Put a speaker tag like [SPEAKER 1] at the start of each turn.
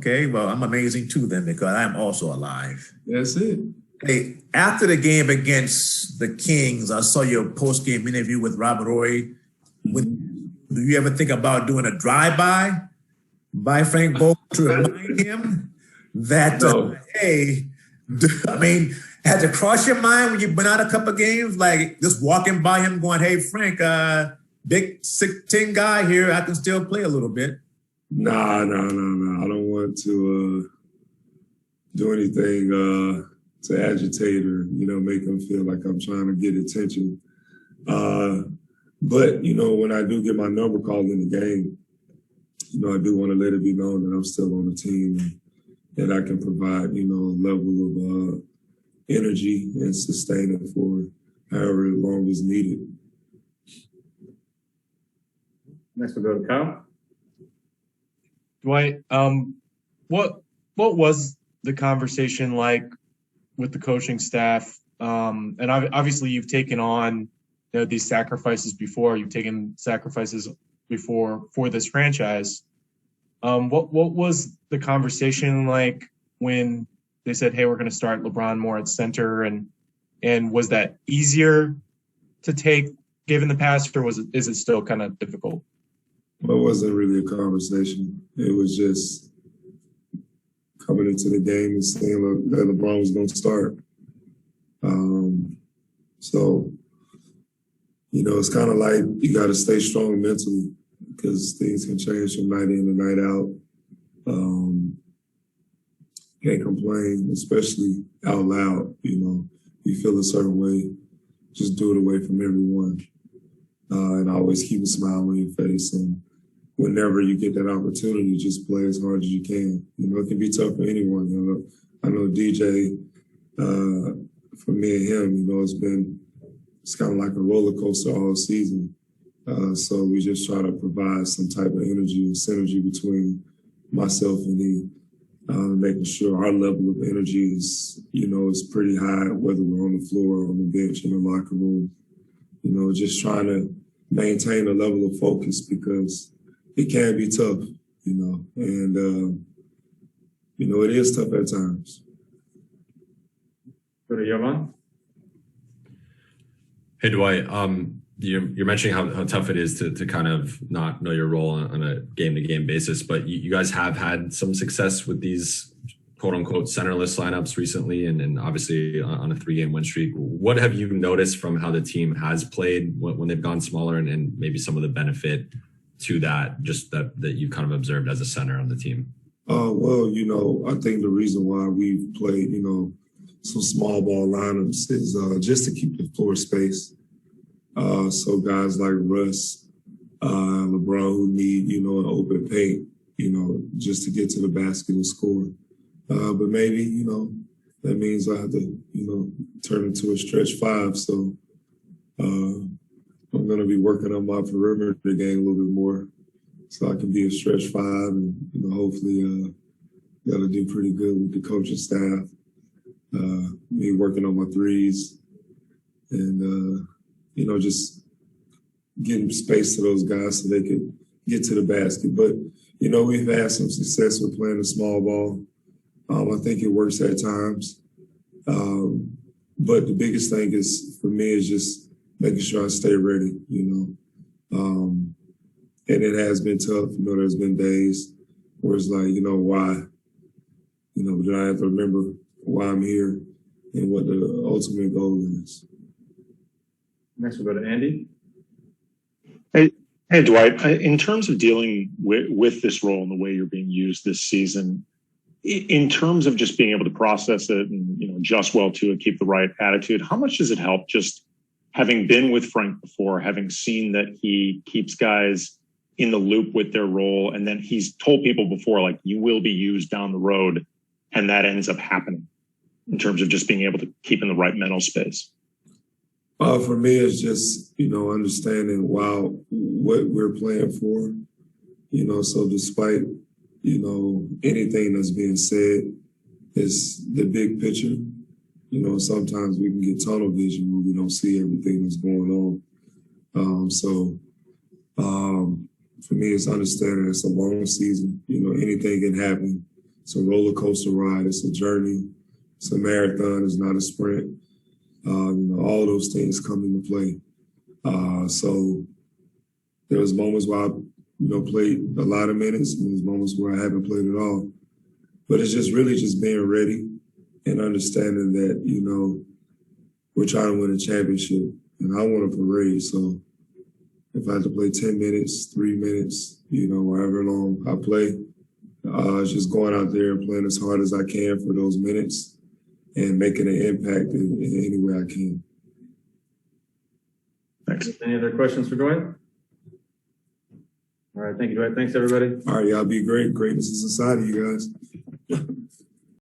[SPEAKER 1] Okay, well, I'm amazing too then because I'm also alive.
[SPEAKER 2] That's it.
[SPEAKER 1] Hey, after the game against the Kings, I saw your post-game interview with Robert Ory. Do you ever think about doing a drive-by by Frank Vogel to remind him that,
[SPEAKER 2] No.
[SPEAKER 1] hey, I mean, has it crossed your mind when you've been out a couple of games, like just walking by him going, hey, Frank, big 6'10" guy here, I can still play a little bit?
[SPEAKER 2] No. I don't want to do anything to agitate or, make him feel like I'm trying to get attention. But, when I do get my number called in the game, I do want to let it be known that I'm still on the team and that I can provide, a level of energy and sustain it for however long is needed.
[SPEAKER 3] Next we'll go to Kyle.
[SPEAKER 4] Dwight, what was the conversation like with the coaching staff? And obviously you've taken on these sacrifices before. You've taken sacrifices before for this franchise. What was the conversation like when they said, hey, we're going to start LeBron more at center? And was that easier to take given the past, or is it still kind of difficult?
[SPEAKER 2] Well, it wasn't really a conversation. It was just coming into the game and saying that LeBron was going to start. So, it's kind of like you got to stay strong mentally because things can change from night in and night out. Can't complain, especially out loud. You feel a certain way, just do it away from everyone. And always keep a smile on your face. And whenever you get that opportunity, just play as hard as you can. It can be tough for anyone. I know DJ, for me and him, it's kind of like a roller coaster all season. So we just try to provide some type of energy and synergy between myself and he, making sure our level of energy is, is pretty high, whether we're on the floor, on the bench, in the locker room. Just trying to maintain a level of focus because it can be tough, and, it is tough at times.
[SPEAKER 3] Go to Jovan.
[SPEAKER 5] Hey, Dwight, you're mentioning how tough it is to kind of not know your role on a game-to-game basis, but you guys have had some success with these quote-unquote centerless lineups recently and obviously on a 3-game win streak. What have you noticed from how the team has played when they've gone smaller and maybe some of the benefit to that, just that you kind of observed as a center on the team?
[SPEAKER 2] Well, I think the reason why we've played, some small ball lineups is just to keep the floor space. So guys like Russ, LeBron who need, an open paint, just to get to the basket and score. But maybe, that means I have to, turn into a stretch 5. So I'm going to be working on my perimeter game a little bit more so I can be a stretch 5 and, hopefully that'll do pretty good with the coaching staff. Me working on my threes and, just getting space to those guys so they can get to the basket. But, we've had some success with playing the small ball. I think it works at times. But the biggest thing for me is just making sure I stay ready, And it has been tough. There's been days where it's like, why? But I have to remember why I'm here and what the ultimate goal is.
[SPEAKER 3] Next we'll go to Andy.
[SPEAKER 6] Hey, Dwight, in terms of dealing with this role and the way you're being used this season, in terms of just being able to process it and, adjust well to it, keep the right attitude, how much does it help just having been with Frank before, having seen that he keeps guys in the loop with their role, and then he's told people before, like, you will be used down the road, and that ends up happening in terms of just being able to keep in the right mental space?
[SPEAKER 2] For me, it's just, understanding, what we're playing for, so despite, anything that's being said, it's the big picture. Sometimes we can get tunnel vision when we don't see everything that's going on. For me, it's understanding it's a long season. Anything can happen. It's a roller coaster ride. It's a journey. It's a marathon. It's not a sprint. All those things come into play. So there was moments where I, played a lot of minutes, and there's moments where I haven't played at all. But it's just really just being ready and understanding that, we're trying to win a championship, and I want a parade. So if I have to play 10 minutes, 3 minutes, however long I play, just going out there and playing as hard as I can for those minutes and making an impact in any way I can.
[SPEAKER 3] Thanks. Any other questions for Dwight? All right, thank you, Dwight. Thanks, everybody.
[SPEAKER 2] All right, y'all be great. Greatness is inside of you guys.